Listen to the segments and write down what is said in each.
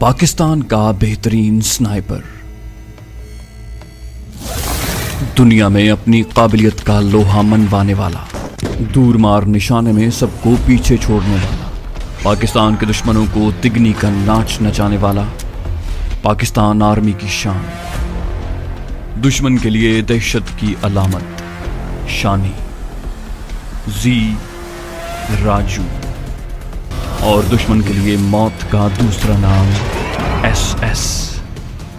पाकिस्तान का बेहतरीन स्नाइपर, दुनिया में अपनी काबिलियत का लोहा मनवाने वाला, दूर मार निशाने में सबको पीछे छोड़ने वाला, पाकिस्तान के दुश्मनों को तिगनी का नाच नचाने वाला, पाकिस्तान आर्मी की शान, दुश्मन के लिए दहशत की अलामत, शानी जी राजू, और दुश्मन के लिए मौत का दूसरा नाम SS,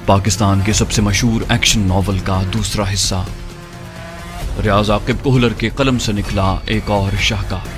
पाकिस्तान के सबसे मशहूर एक्शन नॉवल का दूसरा हिस्सा। रियाज आकिब कोहलर के कलम से निकला एक और शाहकार।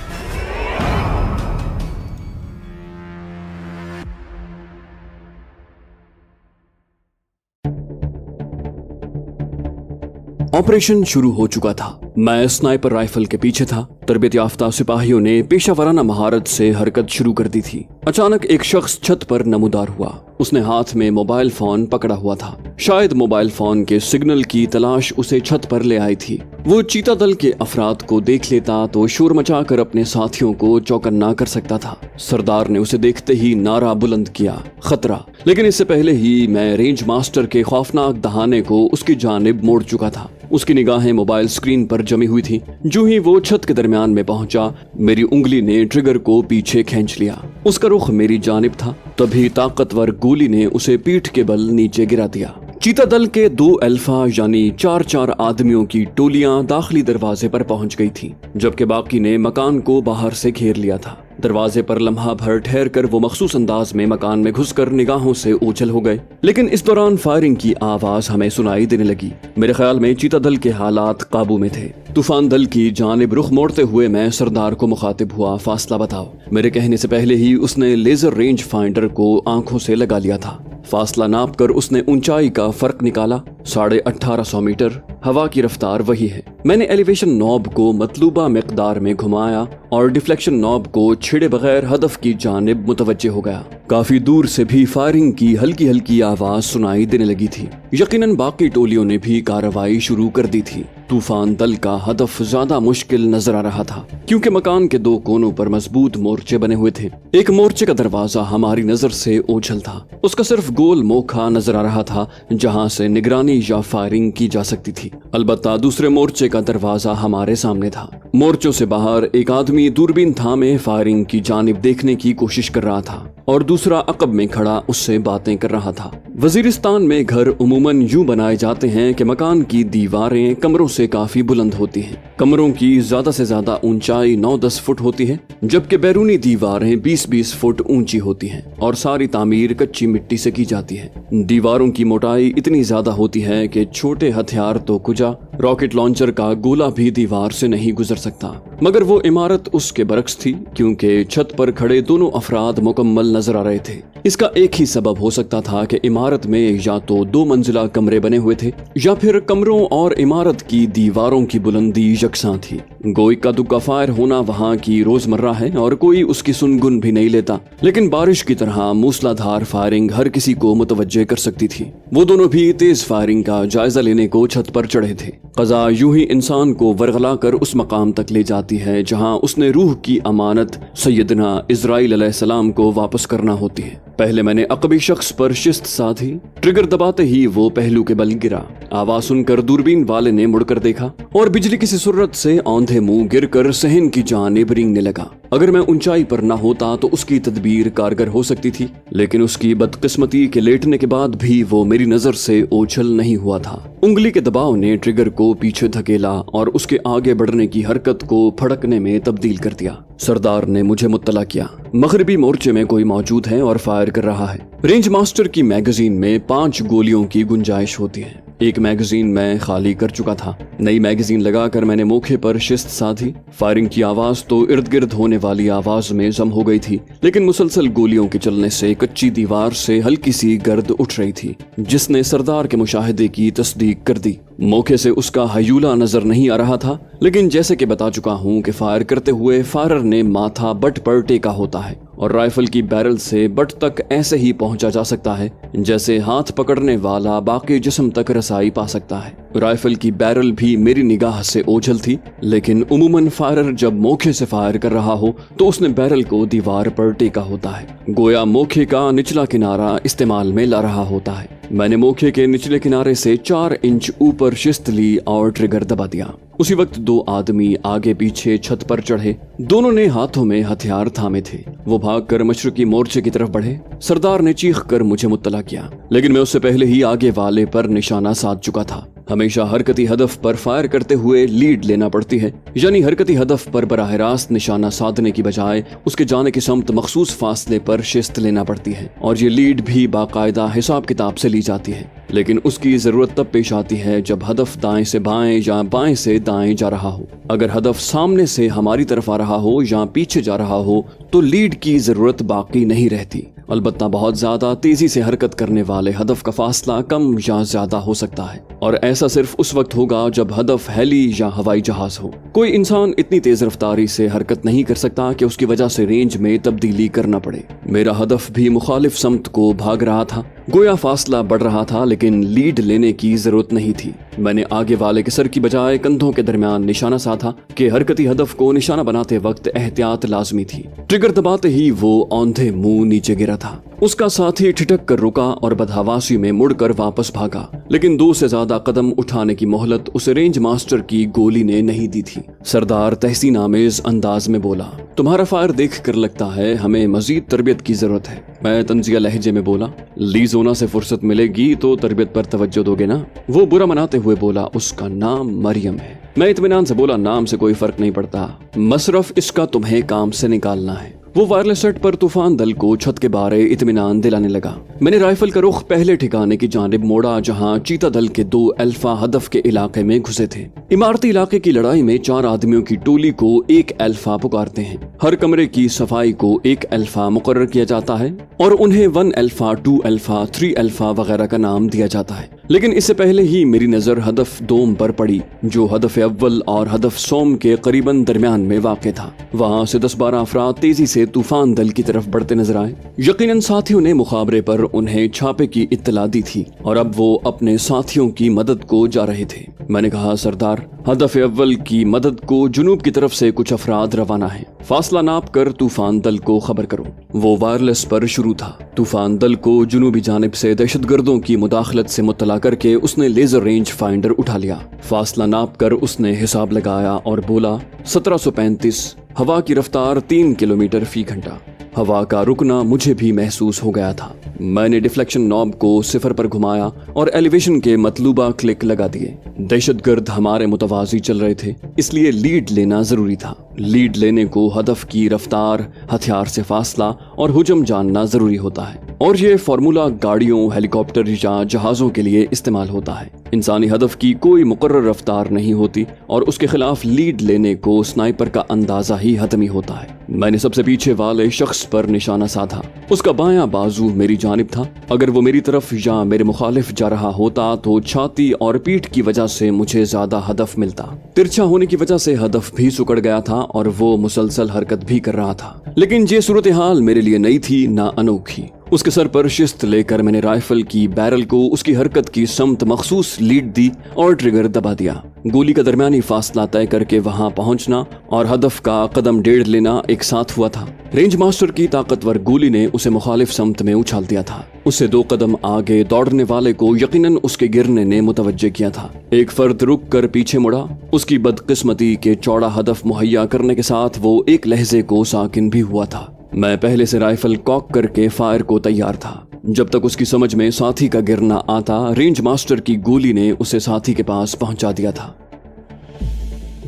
ऑपरेशन शुरू हो चुका था। मैं स्नाइपर राइफल के पीछे था। तरबियत याफ्ता सिपाहियों ने पेशावराना महारत से हरकत शुरू कर दी थी। अचानक एक शख्स छत पर नमूदार हुआ। उसने हाथ में मोबाइल फोन पकड़ा हुआ था। शायद मोबाइल फोन के सिग्नल की तलाश उसे छत पर ले आई थी। वो चीता दल के अफराद को देख लेता तो शोर मचाकर अपने साथियों को चौकन्ना कर सकता था। सरदार ने उसे देखते ही नारा बुलंद किया, खतरा। लेकिन इससे पहले ही मैं रेंज मास्टर के खौफनाक दहाने को उसकी जानिब मोड़ चुका था। उसकी निगाहें मोबाइल स्क्रीन पर जमी हुई थी। जो ही वो छत के दरमियान में पहुंचा, मेरी उंगली ने ट्रिगर को पीछे खींच लिया। उसका रुख मेरी जानिब था। तभी ताकतवर गोली ने उसे पीठ के बल नीचे गिरा दिया। चीता दल के 2 अल्फा यानी 4 आदमियों की टोलियां दाखिली दरवाजे पर पहुंच गई थी, जबकि बाकी ने मकान को बाहर से घेर लिया था। दरवाजे पर लम्हा भर ठहर कर वो मखसूस अंदाज में मकान में घुसकर निगाहों से ओझल हो गए। लेकिन इस दौरान फायरिंग की आवाज हमें सुनाई देने लगी। मेरे ख्याल में चीता दल के हालात काबू में थे। तूफान दल की जानिब रुख मोड़ते हुए मैं सरदार को मुखातिब हुआ, फासला बताओ। मेरे कहने से पहले ही उसने लेजर रेंज फाइंडर को आंखों से लगा लिया था। फासला नाप कर उसने ऊंचाई का फर्क निकाला। 1850 मीटर। हवा की रफ्तार वही है। मैंने एलिवेशन नॉब को मतलूबा मिकदार में घुमाया और डिफ्लेक्शन नॉब को छेड़े बगैर हदफ की जानिब मुतवज्जे हो गया। काफी दूर से भी फायरिंग की हल्की हल्की आवाज सुनाई देने लगी थी। यकीनन बाकी टोलियों ने भी कार्रवाई शुरू कर दी थी। तूफान दल का हदफ ज्यादा मुश्किल नजर आ रहा था, क्योंकि मकान के 2 कोनों पर मजबूत मोर्चे बने हुए थे। एक मोर्चे का दरवाजा हमारी नजर से ओझल था। उसका सिर्फ गोल मोखा नजर आ रहा था, जहां से निगरानी या फायरिंग की जा सकती थी। अलबत्ता दूसरे मोर्चे का दरवाजा हमारे सामने था। मोर्चों से बाहर एक आदमी दूरबीन थामे फायरिंग की जानिब देखने की कोशिश कर रहा था और दूसरा अकब में खड़ा उससे बातें कर रहा था। वजीरिस्तान में घर उमूमन यूं बनाए जाते हैं कि मकान की दीवारें कमरों से काफी बुलंद होती हैं। कमरों की ज्यादा से ज्यादा ऊंचाई 9-10 फुट होती है, जबकि बैरूनी दीवारें 20-20 फुट ऊंची होती हैं और सारी तामीर कच्ची मिट्टी से की जाती है। दीवारों की मोटाई इतनी ज्यादा होती है कि छोटे हथियार तो कुजा, रॉकेट लॉन्चर का गोला भी दीवार से नहीं गुजर सकता। मगर वो इमारत उसके बरक्स थी, क्योंकि छत पर खड़े दोनों अफराद मुकम्मल नजर आ रहे थे। इसका एक ही सबब हो सकता था कि इमारत में या तो 2 मंजिला कमरे बने हुए थे या फिर कमरों और इमारत की दीवारों की बुलंदी यकसां थी। गोई का दुक्का फायर होना वहाँ की रोजमर्रा है और कोई उसकी सुनगुन भी नहीं लेता। लेकिन बारिश की तरह मूसलाधार फायरिंग हर किसी को मुतवज्जे कर सकती थी। वो दोनों भी तेज फायरिंग का जायजा लेने को छत पर चढ़े थे। क़ज़ा यूं ही इंसान को वरगला कर उस मकाम तक ले जाती है जहाँ उसने रूह की अमानत सैयदना इज़राइल अलैहिस्सलाम को वापस करना होती है। पहले मैंने अकबी शख्स पर शिस्त साधी। ट्रिगर दबाते ही वो पहलू के बल गिरा। आवाज सुनकर दूरबीन वाले ने मुड़कर देखा और बिजली की सी सुर्रत से औंधे मुंह गिरकर सहन की जानिब रेंगने लगा। अगर मैं ऊंचाई पर न होता तो उसकी तदबीर कारगर हो सकती थी, लेकिन उसकी बदकिस्मती के लेटने के बाद भी वो मेरी नजर से ओझल नहीं हुआ था। उंगली के दबाव ने ट्रिगर को पीछे धकेला और उसके आगे बढ़ने की हरकत को फड़कने में तब्दील कर दिया। सरदार ने मुझे मुत्तला किया, मगरबी मोर्चे में कोई मौजूद है और फायर कर रहा है। रेंज मास्टर की मैगजीन में 5 गोलियों की गुंजाइश होती है। एक मैगजीन मैं खाली कर चुका था। नई मैगजीन लगाकर मैंने मौके पर शिस्त साधी। फायरिंग की आवाज तो इर्द गिर्द होने वाली आवाज में जम हो गई थी, लेकिन मुसलसल गोलियों के चलने से कच्ची दीवार से हल्की सी गर्द उठ रही थी, जिसने सरदार के मुशाहिदे की तस्दीक कर दी। मौके से उसका हयूला नजर नहीं आ रहा था, लेकिन जैसे कि बता चुका हूँ कि फायर करते हुए फायरर ने माथा बट पर टेका होता है और राइफल की बैरल से बट तक ऐसे ही पहुंचा जा सकता है जैसे हाथ पकड़ने वाला बाकी जिस्म तक रसाई पा सकता है। राइफल की बैरल भी मेरी निगाह से ओझल थी, लेकिन उमूमन फायरर जब मोखे से फायर कर रहा हो तो उसने बैरल को दीवार पर टेका होता है, गोया मोखे का निचला किनारा इस्तेमाल में ला रहा होता है। मैंने मोखे के निचले किनारे से 4 इंच ऊपर शिस्त ली और ट्रिगर दबा दिया। उसी वक्त 2 आदमी आगे पीछे छत पर चढ़े। दोनों ने हाथों में हथियार थामे थे। वो भागकर मशरकी मोर्चे की तरफ बढ़े। सरदार ने चीख कर मुझे मुत्तला किया, लेकिन मैं उससे पहले ही आगे वाले पर निशाना साध चुका था। हमेशा हरकती हदफ पर फायर करते हुए लीड लेना पड़ती है, यानी हरकती हदफ पर बराह रास्त निशाना साधने की बजाय उसके जाने की समत मखसूस फासले पर शिस्त लेना पड़ती है, और ये लीड भी बाकायदा हिसाब किताब से ली जाती है। लेकिन उसकी जरूरत तब पेश आती है जब हदफ दाएं से बाएं या बाएं से दाएं जा रहा हो। अगर हदफ सामने से हमारी तरफ आ रहा हो या पीछे जा रहा हो तो लीड की जरूरत बाकी नहीं रहती। अलबत्ता बहुत ज्यादा तेजी से हरकत करने वाले हदफ का फासला कम या ज्यादा हो सकता है, और ऐसा सिर्फ उस वक्त होगा जब हदफ हेली या हवाई जहाज हो। कोई इंसान इतनी तेज रफ्तारी से हरकत नहीं कर सकता कि उसकी वजह से रेंज में तब्दीली करना पड़े। मेरा हदफ भी मुखालिफ समत को भाग रहा था, गोया फासला बढ़ रहा था, लेकिन लीड लेने की जरूरत नहीं थी। मैंने आगे वाले के सर की बजाय कंधों के दरमियान निशाना साधा कि हरकती हदफ को निशाना बनाते वक्त एहतियात लाजमी थी। ट्रिगर दबाते ही वो औंधे मुंह नीचे गिरा था। उसका साथी ठिठक कर रुका और बदहवासी में मुड़कर वापस भागा, लेकिन 2 से ज्यादा कदम उठाने की मोहलत उसे रेंज मास्टर की गोली ने नहीं दी थी। सरदार तहसीन आमेज अंदाज में बोला, तुम्हारा फायर देख कर लगता है हमें मजीद तरबियत की जरूरत है। मैं तंजिया लहजे में बोला, लीजोना से फुर्सत मिलेगी तो तरबियत पर तवज्जो दोगे ना? वो बुरा मनाते हुए बोला, उसका नाम मरियम है। मैं इत्मीनान से बोला, नाम से कोई फर्क नहीं पड़ता, मसरफ इसका तुम्हें काम से निकालना है। वो वायरलेस सेट पर तूफान दल को छत के बारे इत्मीनान दिलाने लगा। मैंने राइफल का रुख पहले ठिकाने की जानिब मोड़ा जहां चीता दल के 2 अल्फा हदफ के इलाके में घुसे थे। इमारती इलाके की लड़ाई में 4 आदमियों की टोली को 1 अल्फा पुकारते हैं। हर कमरे की सफाई को 1 अल्फा मुकर्रर किया जाता है और उन्हें 1 अल्फा, 2 अल्फा, 3 अल्फा वगैरह का नाम दिया जाता है। लेकिन इससे पहले ही मेरी नजर हदफ दोम पर पड़ी, जो हदफ अव्वल और हदफ सोम के करीबन दरमियान में वाक़ था। वहां से 10-12 अफराद तेजी से तूफान दल की तरफ बढ़ते नजर आए। यकीनन साथियों ने मुखाबरे पर उन्हें छापे की इत्तला दी थी और अब वो अपने साथियों की मदद को जा रहे थे। मैंने कहा, सरदार, हदफ अव्वल की मदद को जुनूब की तरफ से कुछ अफराद रवाना है। फासला नाप कर तूफान दल को खबर करो। वो वायरलेस पर शुरू था। तूफान दल को जुनूबी जानिब से दहशतगर्दों की मुदाखलत से मुत्तला करके उसने लेजर रेंज फाइंडर उठा लिया। फासला नाप कर उसने हिसाब लगाया और बोला, 1735। हवा की रफ्तार 3 किलोमीटर फी घंटा। हवा का रुकना मुझे भी महसूस हो गया था। मैंने डिफ्लेक्शन नॉब को 0 पर घुमाया और एलिवेशन के मतलूबा क्लिक लगा दिए। दहशतगर्द हमारे मुतवाजी चल रहे थे, इसलिए लीड लेना जरूरी था। लीड लेने को हदफ की रफ्तार, हथियार से फासला और हुजम जानना जरूरी होता है, और ये फार्मूला गाड़ियों, हेलीकॉप्टर या जहाजों के लिए इस्तेमाल होता है। इंसानी हदफ की कोई मुकर्रर रफ्तार नहीं होती और उसके खिलाफ लीड लेने को स्नाइपर का अंदाजा ही हतमी होता है। मैंने सबसे पीछे वाले शख्स पर निशाना साधा। उसका बायां बाजू मेरी जानिब था। अगर वो मेरी तरफ या मेरे मुखालिफ जा रहा होता तो छाती और पीठ की वजह से मुझे ज्यादा हदफ मिलता। तिरछा होने की वजह से हदफ भी सुकड़ गया था और वो मुसलसल हरकत भी कर रहा था। लेकिन ये सूरत हाल मेरे लिए नई थी, ना अनोखी। उसके सर पर शिस्त लेकर मैंने राइफल की बैरल को उसकी हरकत की समत मखसूस लीड दी और ट्रिगर दबा दिया। गोली का दरमियानी फासला तय करके वहां पहुंचना और हदफ का कदम 1.5 लेना एक साथ हुआ था। रेंज मास्टर की ताकतवर गोली ने उसे मुखालिफ समत में उछाल दिया था। उससे 2 कदम आगे दौड़ने वाले को यकीनन उसके गिरने ने मुतवज्जे किया था। एक फर्द रुक कर पीछे मुड़ा। उसकी बदकिस्मती के चौड़ा हदफ मुहैया करने के साथ वो एक लहजे को साकिन भी हुआ था। मैं पहले से राइफल कॉक करके फायर को तैयार था। जब तक उसकी समझ में साथी का गिरना आता, रेंज मास्टर की गोली ने उसे साथी के पास पहुंचा दिया था।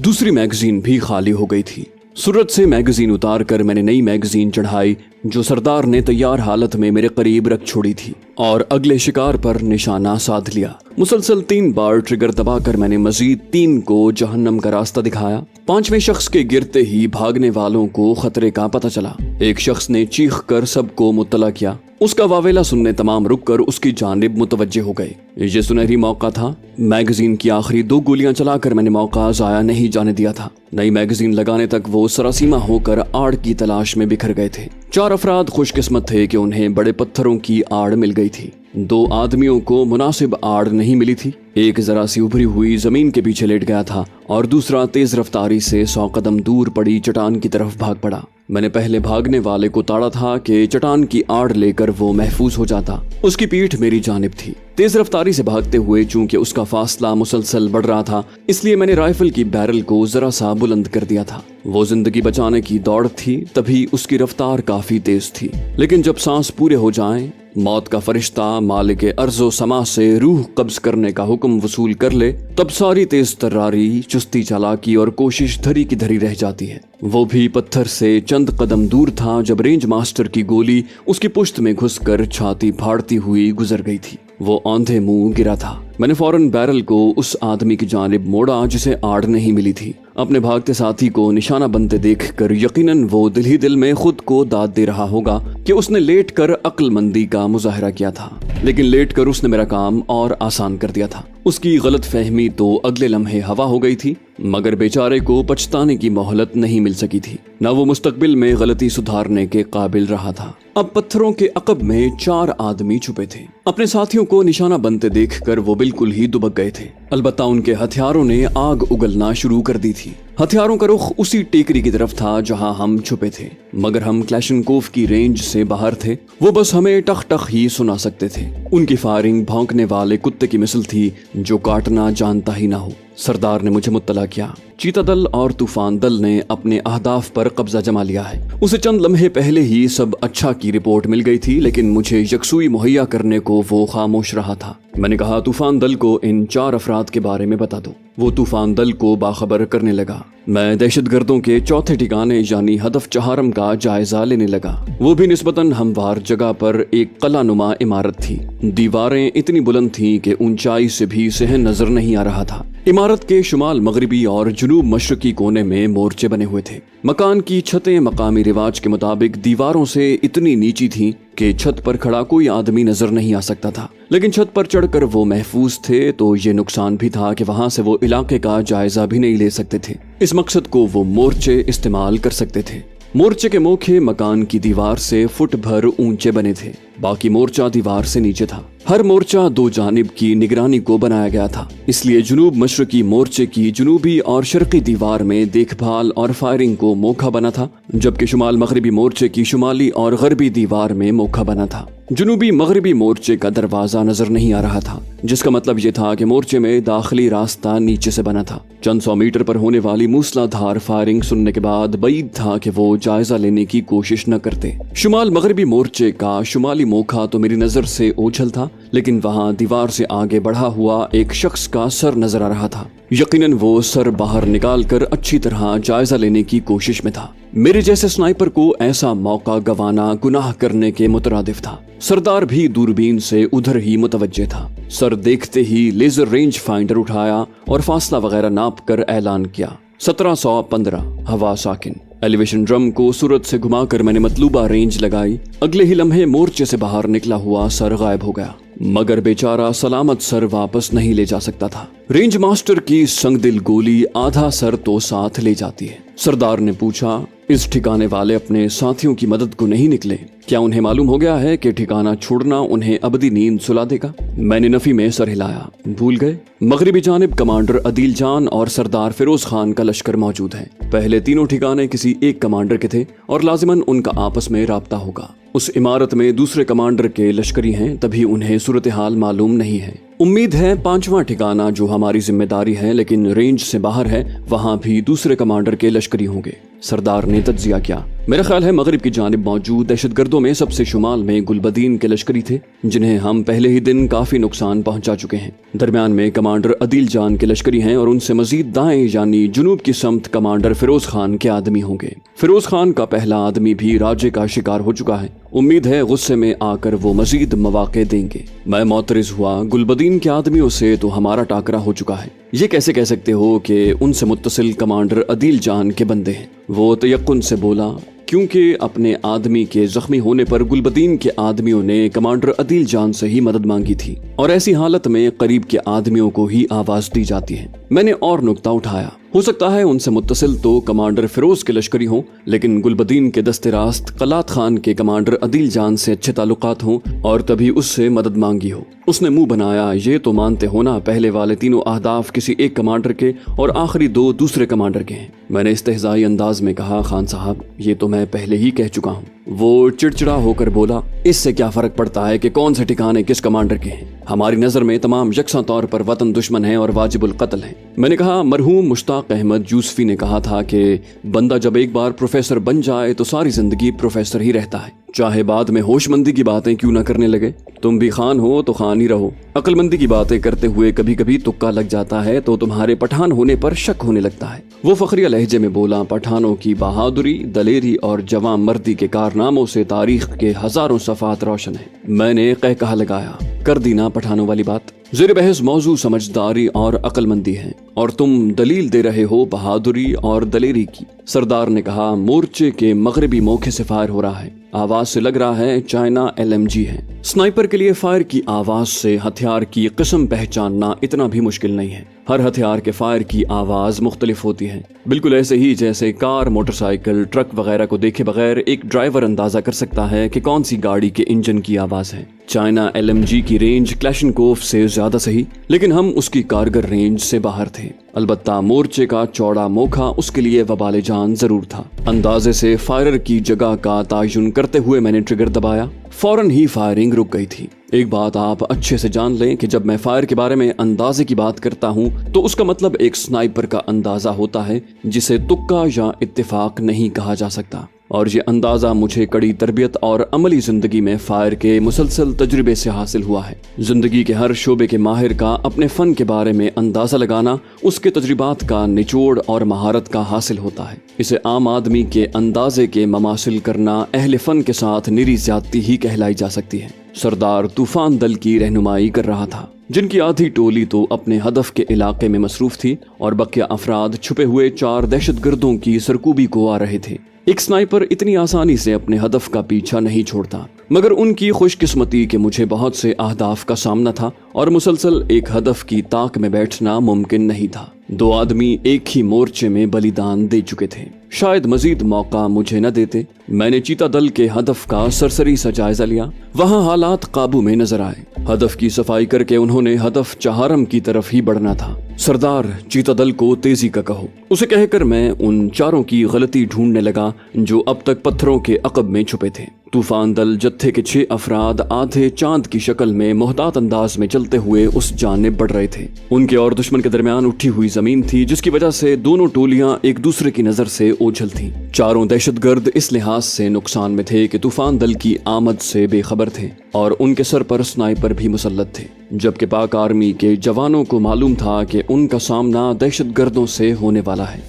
दूसरी मैगजीन भी खाली हो गई थी। सूरत से मैगजीन उतार कर मैंने नई मैगजीन चढ़ाई जो सरदार ने तैयार हालत में मेरे करीब रख छोड़ी थी और अगले शिकार पर निशाना साध लिया। मुसलसल 3 बार ट्रिगर दबाकर मैंने मजीद 3 को जहन्नम का रास्ता दिखाया। 5वें शख्स के गिरते ही भागने वालों को खतरे का पता चला। एक शख्स ने चीख कर सबको मुत्तला किया। उसका वावेला सुनने तमाम रुक कर उसकी जानिब मुतवज्जे हो गए। ये सुनहरी मौका था। मैगजीन की आखिरी 2 गोलियां चलाकर मैंने मौका जाया नहीं जाने दिया था। नई मैगजीन लगाने तक वो सरासीमा होकर आड़ की तलाश में बिखर गए थे। 4 अफराद खुशकिस्मत थे कि उन्हें बड़े पत्थरों की आड़ मिल गई थी। दो आदमियों को मुनासिब आड़ नहीं मिली थी। एक जरा सी उभरी हुई जमीन के पीछे लेट गया था और दूसरा तेज रफ्तारी से 100 कदम दूर पड़ी चट्टान की तरफ भाग पड़ा। मैंने पहले भागने वाले को ताड़ा था कि चट्टान की आड़ लेकर वो महफूज हो जाता। उसकी पीठ मेरी जानिब थी। तेज रफ्तारी से भागते हुए चूंकि उसका फासला मुसलसल बढ़ रहा था, इसलिए मैंने राइफल की बैरल को जरा सा बुलंद कर दिया था। वो जिंदगी बचाने की दौड़ थी, तभी उसकी रफ्तार काफी तेज थी। लेकिन जब सांस पूरे हो जाएं, मौत का फरिश्ता मालिक अर्ज़ो समा से रूह कब्ज करने का हुक्म वसूल कर ले, तब सारी तेज तर्रारी, चुस्ती चालाकी और कोशिश धरी की धरी रह जाती है। वो भी पत्थर से चंद कदम दूर था जब रेंज मास्टर की गोली उसकी पुश्त में घुसकर छाती फाड़ती हुई गुजर गई थी। वो औंधे मुंह गिरा था। मैंने फौरन बैरल को उस आदमी की जानिब मोड़ा जिसे आड़ नहीं मिली थी। अपने भागते साथी को निशाना बनते देखकर यकीनन वो दिल ही दिल में खुद को दाद दे रहा होगा कि उसने लेटकर अक्लमंदी का मुजाहरा किया था। लेकिन लेटकर उसने मेरा काम और आसान कर दिया था। उसकी गलत फहमी तो अगले लम्हे हवा हो गई थी, मगर बेचारे को पछताने की मोहलत नहीं मिल सकी थी। न वो मुस्तकबिल में गलती सुधारने के काबिल रहा था। अब पत्थरों के अकब में 4 आदमी छुपे थे। अपने साथियों को निशाना बनते देखकर वो बिल्कुल ही दुबक गए थे। अलबत्ता उनके हथियारों ने आग उगलना शुरू कर दी थी। हथियारों का रुख उसी टेकरी की तरफ था जहां हम छुपे थे, मगर हम क्लैशनकोफ की रेंज से बाहर थे। वो बस हमें टख टख ही सुना सकते थे। उनकी फायरिंग भौंकने वाले कुत्ते की मिसल थी जो काटना जानता ही ना हो। सरदार ने मुझे मुत्तला किया। चीता दल और तूफान दल ने अपने अहदाफ पर कब्जा जमा लिया है। उसे चंद लम्हे पहले ही सब अच्छा की रिपोर्ट मिल गई थी, लेकिन मुझे यकसुई मुहैया करने को वो खामोश रहा था। मैंने कहा, तूफान दल को इन 4 अफराद के बारे में बता दो। वो तूफान दल को बाखबर करने लगा। मैं दहशतगर्दों के चौथे ठिकाने यानी हदफ चहारम का जायजा लेने लगा। वो भी निस्बतन हमवार जगह पर एक कलानुमा इमारत थी। दीवारें इतनी बुलंद थीं कि ऊंचाई से भी सहन नजर नहीं आ रहा था। इमारत के शुमाल मगरिबी और जुनूब मशरकी कोने में मोर्चे बने हुए थे। मकान की छतें मकामी रिवाज के मुताबिक दीवारों से इतनी नीची थीं कि छत पर खड़ा कोई आदमी नजर नहीं आ सकता था। लेकिन छत पर चढ़कर वो महफूज थे, तो ये नुकसान भी था कि वहां से वो इलाके का जायजा भी नहीं ले सकते थे। इस मकसद को वो मोर्चे इस्तेमाल कर सकते थे। मोर्चे के मोखे मकान की दीवार से फुट भर ऊंचे बने थे। बाकी मोर्चा दीवार से नीचे था। हर मोर्चा 2 जानिब की निगरानी को बनाया गया था, इसलिए जुनूब मशरकी मोर्चे की जुनूबी और शर्की दीवार में देखभाल और फायरिंग को मौका बना था, जबकि शुमाल मगरिबी मोर्चे की शुमाली और गरबी दीवार में मौका बना था। जुनूबी मगरिबी मोर्चे का दरवाजा नजर नहीं आ रहा था, जिसका मतलब ये था कि मोर्चे में दाखिली रास्ता नीचे से बना था। चंद 100 मीटर पर होने वाली मूसलाधार फायरिंग सुनने के बाद बईद था कि वो जायजा लेने की कोशिश न करते। शुमाल मगरिबी मोर्चे का शुमाली मोखा तो मेरी नजर से ओझल था, लेकिन वहां दीवार से आगे बढ़ा हुआ एक शख्स का सर नजर आ रहा था। यकीनन वो सर बाहर निकालकर अच्छी तरह जायजा लेने की कोशिश में था। मेरे जैसे स्नाइपर को ऐसा मौका गंवाना गुनाह करने के मुतरादिफ था। सरदार भी दूरबीन से उधर ही मुतवज्जे था। सर देखते ही लेजर रेंज फाइंडर उठाया और फासला वगैरह नाप कर ऐलान किया। 1715 हवा साकिन। एलिवेशन ड्रम को सूरत से घुमाकर मैंने मतलूबा रेंज लगाई। अगले ही लम्हे मोर्चे से बाहर निकला हुआ सर गायब हो गया, मगर बेचारा सलामत सर वापस नहीं ले जा सकता था। रेंज मास्टर की संगदिल गोली आधा सर तो साथ ले जाती है। सरदार ने पूछा, इस ठिकाने वाले अपने साथियों की मदद को नहीं निकले? क्या उन्हें मालूम हो गया है कि ठिकाना छोड़ना उन्हें अबदी नींद सुला देगा? मैंने नफी में सर हिलाया। भूल गए? मगरिबी जानिब कमांडर अदील जान और सरदार फिरोज खान का लश्कर मौजूद है। पहले तीनों ठिकाने किसी एक कमांडर के थे और लाजिमन उनका आपस में राब्ता होगा। उस इमारत में दूसरे कमांडर के लश्करी हैं, तभी उन्हें सूरत हाल मालूम नहीं है। उम्मीद है 5वां ठिकाना जो हमारी जिम्मेदारी है लेकिन रेंज से बाहर है, वहां भी दूसरे कमांडर के लश्करी होंगे। सरदार ने तज्जिया किया। मेरा ख्याल है मगरिब की जानिब मौजूद दहशतगर्दों में सबसे शुमाल में गुलबदीन के लश्करी थे, जिन्हें हम पहले ही दिन काफी नुकसान पहुंचा चुके हैं। दरमियान में कमांडर अदील जान के लश्करी हैं और उनसे मजीद दाएं यानी जुनूब की समत कमांडर फिरोज खान के आदमी होंगे। फिरोज खान का पहला आदमी भी राजे का शिकार हो चुका है। उम्मीद है गुस्से में आकर वो मजीद मौके देंगे। मैं मोतरिज हुआ, गुलबदीन के आदमियों से तो हमारा टाकरा हो चुका है। ये कैसे कह सकते हो कि उनसे मुत्तसिल कमांडर अदील जान के बंदे हैं? वो तयक्कुन से बोला, क्योंकि अपने आदमी के जख्मी होने पर गुलबदीन के आदमियों ने कमांडर अदील जान से ही मदद मांगी थी और ऐसी हालत में करीब के आदमियों को ही आवाज दी जाती है। मैंने और नुक्ता उठाया। हो सकता है उनसे मुत्तसिल तो कमांडर फिरोज के लश्करी हों, लेकिन गुलबदीन के दस्ते रास्त कलात खान के कमांडर अदील जान से अच्छे ताल्लुकात हों और तभी उससे मदद मांगी हो। उसने मुंह बनाया, ये तो मानते हो ना पहले वाले तीनों अहदाफ किसी एक कमांडर के और आखिरी दो दूसरे कमांडर के हैं। मैंने इस्तेहज़ाई अंदाज में कहा, खान साहब ये तो मैं पहले ही कह चुका हूँ। वो चिड़चिड़ा होकर बोला, इससे क्या फर्क पड़ता है कि कौन से ठिकाने किस कमांडर के हैं? हमारी नजर में तमाम यकसा तौर पर वतन दुश्मन हैं और वाजिबुल कत्ल हैं। मैंने कहा, मरहूम मुश्ताक अहमद यूसुफी ने कहा था कि बंदा जब एक बार प्रोफेसर बन जाए तो सारी जिंदगी प्रोफेसर ही रहता है, चाहे बाद में होशमंदी की बातें क्यों न करने लगे। तुम भी खान हो तो खान ही रहो। अक्लमंदी की बातें करते हुए कभी कभी तुक्का लग जाता है तो तुम्हारे पठान होने पर शक होने लगता है। वो फखरिया लहजे में बोला, पठानों की बहादुरी, दलेरी और जवान मर्दी के कारनामों से तारीख के हजारों सफात रोशन है। मैंने कहकहा लगाया, कर दी ना पठानों वाली बात। ज़ेर बहस मौजू समझदारी और अक्लमंदी है और तुम दलील दे रहे हो बहादुरी और दलेरी की। सरदार ने कहा, मोर्चे के मगरबी मौके से फायर हो रहा है। आवाज से लग रहा है चाइना LMG है। स्नाइपर के लिए फायर की आवाज से हथियार की किस्म पहचानना इतना भी मुश्किल नहीं है। हर हथियार के फायर की आवाज मुख्तलिफ होती है, बिल्कुल ऐसे ही जैसे कार, मोटरसाइकिल, ट्रक वगैरह को देखे बगैर एक ड्राइवर अंदाजा कर सकता है कि कौन सी गाड़ी के इंजन की आवाज है। चाइना LMG की रेंज क्लैशनकोफ से ज्यादा सही, लेकिन हम उसकी कारगर रेंज से बाहर थे। अलबत्ता मोर्चे का चौड़ा मोखा उसके लिए वबाले जान जरूर था। अंदाजे से फायरर की जगह का तायुन करते हुए मैंने ट्रिगर दबाया। फौरन ही फायरिंग रुक गई थी। एक बात आप अच्छे से जान लें कि जब मैं फायर के बारे में अंदाजे की बात करता हूँ तो उसका मतलब एक स्नाइपर का अंदाजा होता है, जिसे तुक्का या इत्तेफाक नहीं कहा जा सकता। और ये अंदाजा मुझे कड़ी तरबियत और अमली जिंदगी में फायर के मुसलसल तजुर्बे से हासिल हुआ है। जिंदगी के हर शोबे के माहिर का अपने फन के बारे में अंदाजा लगाना उसके तजुर्बात का निचोड़ और महारत का हासिल होता है। इसे आम आदमी के अंदाजे के ममासिल करना अहले फन के साथ निरी ज्यादती ही कहलाई जा सकती है। सरदार तूफान दल की रहनुमाई कर रहा था, जिनकी आधी टोली तो अपने हदफ के इलाके में मसरूफ थी और बकिया अफराद छुपे हुए 4 दहशतगर्दों की सरकूबी को आ रहे थे। एक स्नाइपर इतनी आसानी से अपने हदफ का पीछा नहीं छोड़ता, मगर उनकी खुशकिस्मती के मुझे बहुत से अहदाफ का सामना था और मुसलसल एक हदफ की ताक में बैठना मुमकिन नहीं था। 2 आदमी एक ही मोर्चे में बलिदान दे चुके थे, शायद मजीद मौका मुझे न देते। मैंने चीता दल के हदफ का सरसरी सा जायजा लिया। वहाँ हालात काबू में नजर आए। हदफ की सफाई करके उन्होंने हदफ चहारम की तरफ ही बढ़ना था। सरदार, चीता दल को तेजी का कहो। उसे कहकर मैं उन 4 की गलती ढूंढने लगा जो अब तक पत्थरों के अकब में छुपे थे। तूफान दल जत्थे के 6 अफराद आधे चांद की शक्ल में मोहतात अंदाज में चलते हुए उस जानिब बढ़ रहे थे। उनके और दुश्मन के दरमियान उठी हुई जमीन थी, जिसकी वजह से दोनों टोलियां एक दूसरे की नजर से ओझल थीं। 4 दहशतगर्द इस लिहाज से नुकसान में थे कि तूफान दल की आमद से बेखबर थे और उनके सर पर स्नाइपर भी मुसल्लत थे, जबकि पाक आर्मी के जवानों को मालूम था कि उनका सामना दहशतगर्दों से होने वाला है।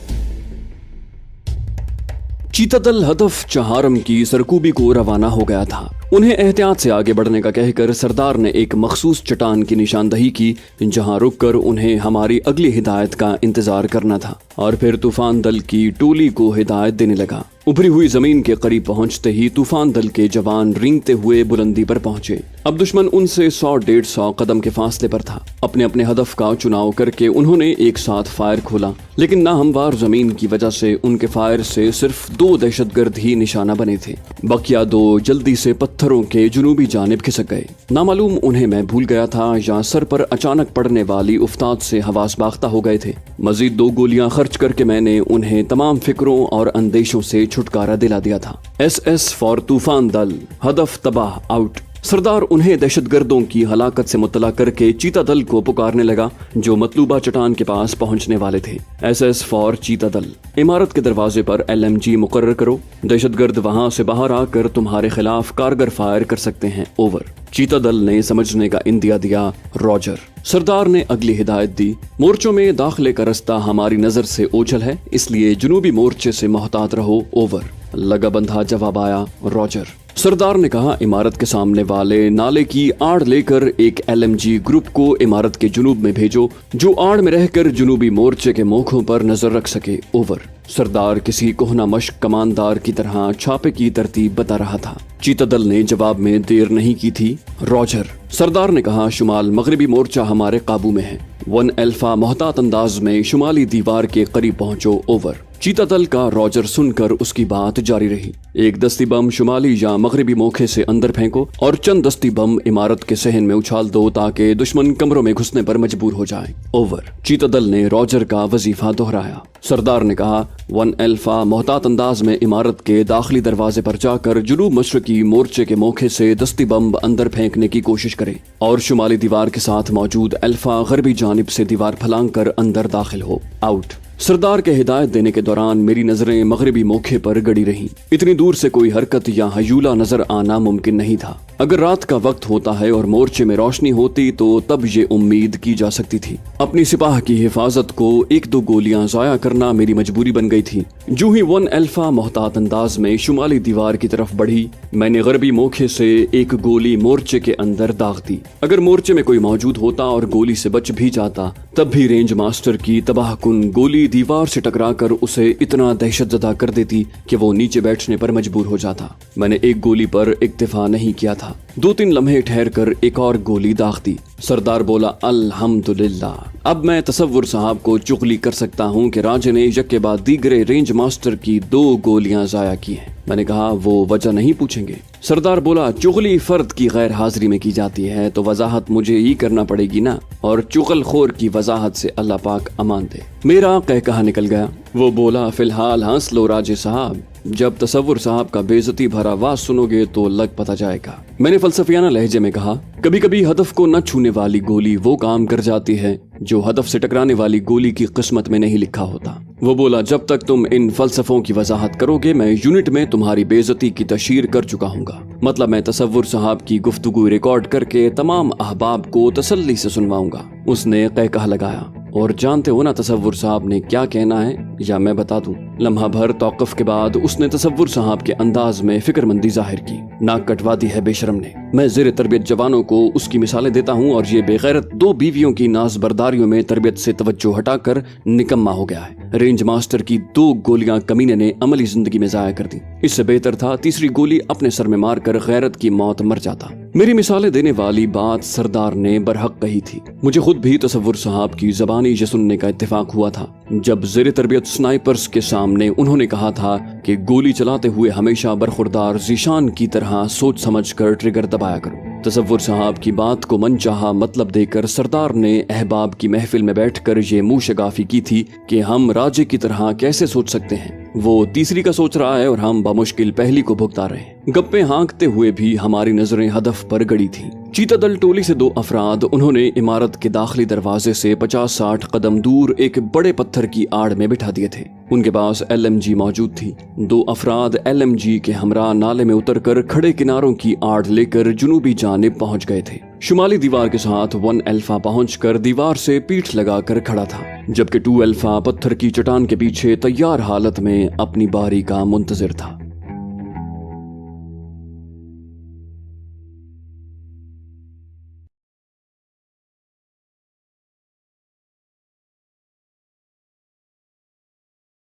चीता दल हदफ चहारम की सरकूबी को रवाना हो गया था। उन्हें एहतियात से आगे बढ़ने का कहकर सरदार ने एक मखसूस चट्टान की निशानदही की, जहां रुककर उन्हें हमारी अगली हिदायत का इंतजार करना था। और फिर तूफान दल की टोली को हिदायत देने लगा। उभरी हुई जमीन के करीब पहुंचते ही तूफान दल के जवान रेंगते हुए बुलंदी पर पहुंचे। अब दुश्मन उनसे 100-150 कदम के फासले पर था। अपने अपने हदफ का चुनाव करके उन्होंने एक साथ फायर खोला, लेकिन नाहमवार जमीन की वजह से उनके फायर से सिर्फ 2 दहशतगर्द ही निशाना बने थे। बकिया 2 जल्दी से पत्थरों के जुनूबी जानिब खिसक गए। नामालूम उन्हें मैं भूल गया था या सर पर अचानक पड़ने वाली उफ्ताद से हवास बाख्ता हो गए थे। मजीद 2 गोलियां खर्च करके मैंने उन्हें तमाम फिक्रों और अंदेशों से छुटकारा दिला दिया था। SS फॉर तूफान दल, हदफ तबाह, आउट। सरदार उन्हें दहशतगर्दों की हलाकत से मुत्तला करके चीता दल को पुकारने लगा, जो मतलूबा चट्टान के पास पहुंचने वाले थे। SS फॉर चीता दल, इमारत के दरवाजे पर LMG मुकर्रर करो। दहशतगर्द वहां से बाहर आकर तुम्हारे खिलाफ कारगर फायर कर सकते हैं, ओवर। चीता दल ने समझने का इंदिया दिया, रॉजर। सरदार ने अगली हिदायत दी, मोर्चों में दाखिले का रास्ता हमारी नजर से ओझल है, इसलिए जुनूबी मोर्चे से मोहतात रहो, ओवर। लगा बंधा जवाब आया, रॉजर। सरदार ने कहा, इमारत के सामने वाले नाले की आड़ लेकर एक LMG ग्रुप को इमारत के जुनूब में भेजो, जो आड़ में रहकर जुनूबी मोर्चे के मोखों पर नजर रख सके, ओवर। सरदार किसी कोहना मश्क कमानदार की तरह छापे की तरतीब बता रहा था। चीता दल ने जवाब में देर नहीं की थी, रॉजर। सरदार ने कहा, शुमाल मगरबी मोर्चा हमारे काबू में है। वन अल्फा मोहतात अंदाज में शुमाली दीवार के करीब पहुंचो, ओवर। चीता दल का रॉजर सुनकर उसकी बात जारी रही। एक दस्ती बम शुमाली या मगरबी मोखे से अंदर फेंको और चंद दस्ती बम इमारत के सहन में उछाल दो ताकि दुश्मन कमरों में घुसने पर मजबूर हो जाए, ओवर। चीता दल ने रॉजर का वजीफा दोहराया। सरदार ने कहा, वन अल्फा मोहतात अंदाज में इमारत के दाखिली दरवाजे पर जाकर जुनूब मशरकी मोर्चे के मोखे से दस्ती बम अंदर फेंकने की कोशिश करे और शुमाली दीवार के साथ मौजूद अल्फा गरबी जानिब से दीवार फलांग कर अंदर दाखिल हो, आउट। सरदार के हिदायत देने के दौरान मेरी नजरें मगरबी मोखे पर गड़ी रहीं। इतनी दूर से कोई हरकत या हयूला नजर आना मुमकिन नहीं था। अगर रात का वक्त होता है और मोर्चे में रोशनी होती तो तब ये उम्मीद की जा सकती थी। अपनी सिपाह की हिफाजत को एक दो गोलियां जाया करना मेरी मजबूरी बन गई थी। जो ही वन अल्फा मोहतात अंदाज में शुमाली दीवार की तरफ बढ़ी, मैंने गरबी मोखे से एक गोली मोर्चे के अंदर दाग दी। अगर मोर्चे में कोई मौजूद होता और गोली से बच भी जाता, तब भी रेंज मास्टर की तबाहकुन गोली दीवार से टकराकर उसे इतना दहशतजदा कर देती कि वो नीचे बैठने पर मजबूर हो जाता। मैंने एक गोली पर इक्तिफा नहीं किया था। 2-3 लम्हे ठहर कर एक और गोली दाग दी। सरदार बोला, अल्हम्दुलिल्लाह। अब मैं तसव्वुर साहब को चुगली कर सकता हूँ कि राजे ने यक के बाद दीगरे रेंज मास्टर की 2 गोलियां जाया की हैं। मैंने कहा, वो वजह नहीं पूछेंगे? सरदार बोला, चुगली फर्द की गैर हाजिरी में की जाती है तो वजाहत मुझे ही करना पड़ेगी ना, और चुगलखोर की वजाहत से अल्लाह पाक अमान दे। मेरा कहकहा निकल गया। वो बोला, फिलहाल हंस लो राजे साहब, जब तसव्वुर साहब का बेइज्जती भरा आवाज सुनोगे तो लग पता जाएगा। मैंने फलसफियाना लहजे में कहा, कभी कभी हदफ को न छूने वाली गोली वो काम कर जाती है जो हदफ से टकराने वाली गोली की किस्मत में नहीं लिखा होता। वो बोला, जब तक तुम इन फलसफों की वजाहत करोगे मैं यूनिट में तुम्हारी बेइज्जती की तशहीर कर चुका हूँगा। मतलब मैं तसव्वुर साहब की गुफ्तगू रिकॉर्ड करके तमाम अहबाब को तसल्ली से सुनवाऊंगा। उसने कहकहा लगाया, और जानते हो ना तसव्वुर साहब ने क्या कहना है, या मैं बता दूं? लम्हा भर तौक़ुफ़ के बाद उसने तसव्वुर साहब के अंदाज में फिक्रमंदी जाहिर की। नाक कटवा दी है बेशरम ने। मैं ज़ेरे तरबियत जवानों को उसकी मिसालें देता हूँ और ये बेगैरत 2 बीवियों की नाज़बरदारियों में तरबियत से तवज्जो हटाकर निकम्मा हो गया है। रेंज मास्टर की 2 गोलियां कमीने ने अमली जिंदगी में जाया कर दी। इससे बेहतर था तीसरी गोली अपने सर में मारकर गैरत की मौत मर जाता। मेरी मिसालें देने वाली बात सरदार ने बरहक कही थी। मुझे खुद भी तसव्वुर साहब की ज़बानी ये सुनने का इत्तेफाक हुआ था जब ज़ेरे तरबियत स्नाइपर्स के सामने उन्होंने कहा था कि गोली चलाते हुए हमेशा बरखुरदार ज़ीशान की तरह सोच समझ कर ट्रिगर दबाया करो। तसव्वुर साहब की बात को मनचाहा मतलब देकर सरदार ने अहबाब की महफिल में बैठकर ये मुँह शगाफी की थी कि हम राजे की तरह कैसे सोच सकते हैं। वो तीसरी का सोच रहा है और हम बामुश्किल पहली को भुगता रहे हैं। गप्पे हाँकते हुए भी हमारी नजरें हदफ पर गड़ी थी। चीता दल टोली से 2 अफराद उन्होंने इमारत के दाखिली दरवाजे से 50-60 कदम दूर एक बड़े पत्थर की आड़ में बिठा दिए थे। उनके पास LMG मौजूद थी। 2 अफराद LMG के हमरा नाले में उतरकर खड़े किनारों की आड़ लेकर जुनूबी जानिब पहुंच गए थे। शुमाली दीवार के साथ 1 अल्फा पहुंचकर दीवार से पीठ लगाकर खड़ा था, जबकि 2 अल्फा पत्थर की चट्टान के पीछे तैयार हालत में अपनी बारी का मुंतजिर था।